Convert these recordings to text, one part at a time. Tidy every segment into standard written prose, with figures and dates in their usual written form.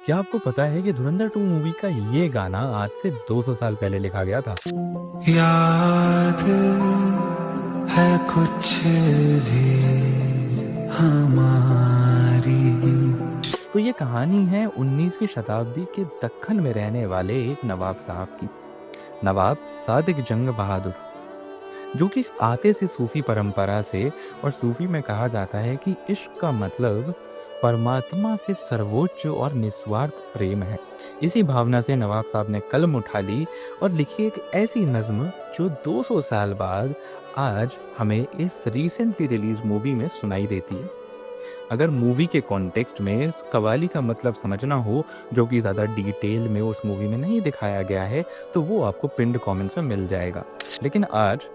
क्या आपको पता है कि धुरंधर 2 मूवी का ये गाना आज से 200 साल पहले लिखा गया था? याद है कुछ भी हमारी। तो ये कहानी है 19वीं शताब्दी के दक्खन में रहने वाले एक नवाब साहब की। नवाब सादिक जंग बहादुर, जो कि आते से सूफी परंपरा से, और सूफी में कहा जाता है कि इश्क का मतलब परमात्मा से सर्वोच्च और निस्वार्थ प्रेम है। इसी भावना से नवाब साहब ने कलम उठा ली और लिखी एक ऐसी नज्म जो 200 साल बाद आज हमें इस रिसेंटली रिलीज मूवी में सुनाई देती है। अगर मूवी के कॉन्टेक्स्ट में इस कव्वाली का मतलब समझना हो, जो कि ज़्यादा डिटेल में उस मूवी में नहीं दिखाया गया है, तो वो आपको पिंड कमेंट्स में मिल जाएगा। लेकिन आज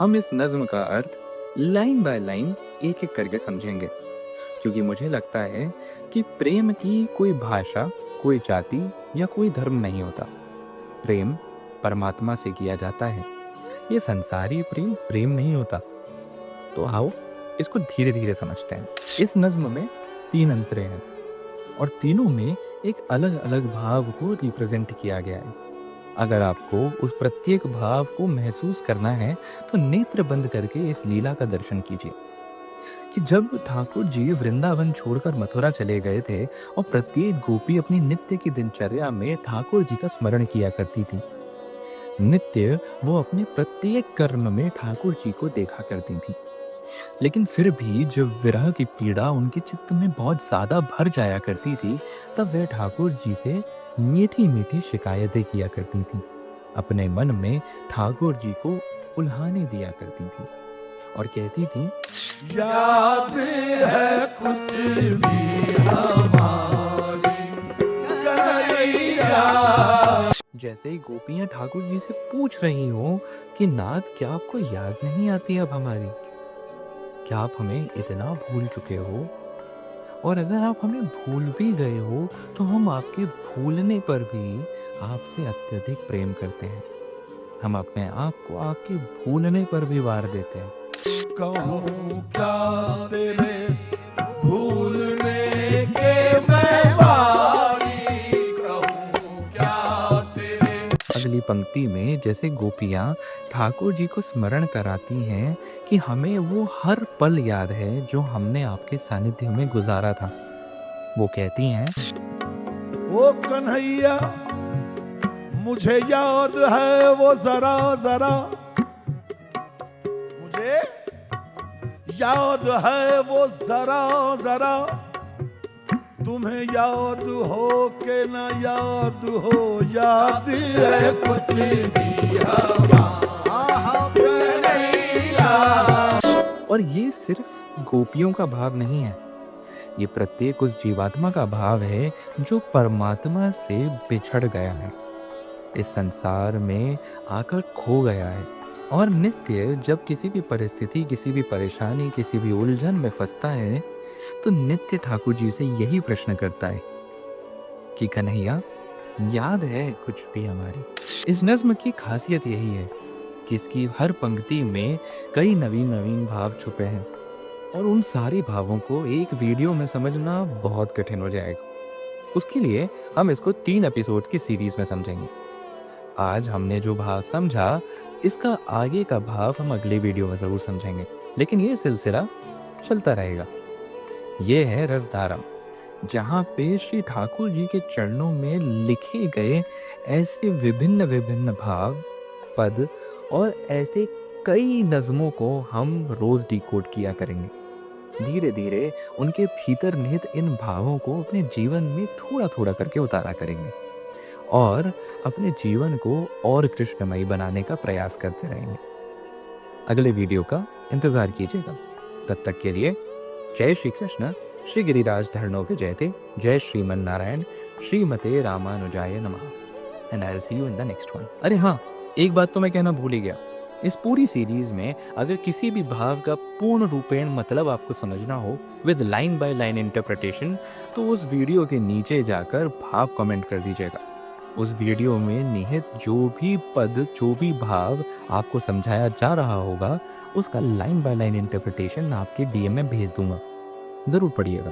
हम इस नज्म का अर्थ लाइन बाय लाइन एक एक करके समझेंगे, क्योंकि मुझे लगता है कि प्रेम की कोई भाषा, कोई जाति या कोई धर्म नहीं होता। प्रेम परमात्मा से किया जाता है। ये संसारी प्रेम प्रेम नहीं होता। तो आओ इसको धीरे धीरे समझते हैं। इस नज्म में 3 अंतरे हैं और तीनों में एक अलग अलग भाव को रिप्रेजेंट किया गया है। अगर आपको उस प्रत्येक भाव को महसूस करना है तो नेत्र बंद करके इस लीला का दर्शन कीजिए कि जब ठाकुर जी वृंदावन छोड़कर मथुरा चले गए थे और प्रत्येक गोपी अपनी नित्य की दिनचर्या में ठाकुर जी का स्मरण किया करती थी। नित्य वो अपने प्रत्येक कर्म में ठाकुर जी को देखा करती थी। लेकिन फिर भी जब विरह की पीड़ा उनके चित्त में बहुत ज्यादा भर जाया करती थी, तब वे ठाकुर जी से मीठी मीठी शिकायतें किया करती थी। अपने मन में ठाकुर जी को उल्हाने दिया करती थी और कहती थी, याद है कुछ भी हमारी कन्हैया। जैसे ही गोपियां ठाकुर जी से पूछ रही हो कि नाथ, क्या आपको याद नहीं आती अब हमारी? क्या आप हमें इतना भूल चुके हो? और अगर आप हमें भूल भी गए हो तो हम आपके भूलने पर भी आपसे अत्यधिक प्रेम करते हैं। हम अपने आप को आपके भूलने पर भी वार देते हैं। कहूँ क्या तेरे भूलने के मैं बारी, कहूँ क्या तेरे। अगली पंक्ति में जैसे गोपियां ठाकुर जी को स्मरण कराती हैं कि हमें वो हर पल याद है जो हमने आपके सानिध्य में गुजारा था। वो कहती हैं, ओ कन्हैया, मुझे याद है वो जरा जरा, मुझे याद है वो जरा जरा, तुम्हें याद हो के ना याद हो, याद है कुछ भी हमारा कन्हैया। और ये सिर्फ गोपियों का भाव नहीं है, ये प्रत्येक उस जीवात्मा का भाव है जो परमात्मा से बिछड़ गया है, इस संसार में आकर खो गया है और नित्य जब किसी भी परिस्थिति, किसी भी परेशानी, किसी भी उलझन में फंसता है तो नित्य ठाकुर जी से यही प्रश्न करता है कि कन्हैया, याद है कुछ भी हमारी? इस नज्म की खासियत यही है कि इसकी हर पंक्ति में कई नवीन नवीन भाव छुपे हैं और उन सारे भावों को एक वीडियो में समझना बहुत कठिन हो जाएगा। उसके लिए हम इसको 3 एपिसोड की सीरीज में समझेंगे। आज हमने जो भाव समझा, इसका आगे का भाव हम अगले वीडियो में जरूर समझेंगे, लेकिन ये सिलसिला चलता रहेगा। ये है रसधारम, जहाँ पे श्री ठाकुर जी के चरणों में लिखे गए ऐसे विभिन्न विभिन्न भाव, पद और ऐसे कई नज़मों को हम रोज डिकोड किया करेंगे। धीरे धीरे उनके भीतर निहित इन भावों को अपने जीवन में थोड़ा थोड़ा करके उतारा करेंगे और अपने जीवन को और कृष्णमयी बनाने का प्रयास करते रहेंगे। अगले वीडियो का इंतजार कीजिएगा। तब तक के लिए जय श्री कृष्ण, श्री गिरिराज धरणों के जयते, जय श्रीमन नारायण, श्रीमते रामानुजाय नमः, and I will see you in the next one. अरे हाँ, एक बात तो मैं कहना भूल ही गया। इस पूरी सीरीज में अगर किसी भी भाव का पूर्ण रूपेण मतलब आपको समझना हो with line by line interpretation, तो उस वीडियो के नीचे जाकर भाव कमेंट कर दीजिएगा। उस वीडियो में निहित जो भी पद, जो भी भाव आपको समझाया जा रहा होगा, उसका लाइन बाय लाइन इंटरप्रिटेशन आपके डीएम में भेज दूंगा। जरूर पढ़िएगा।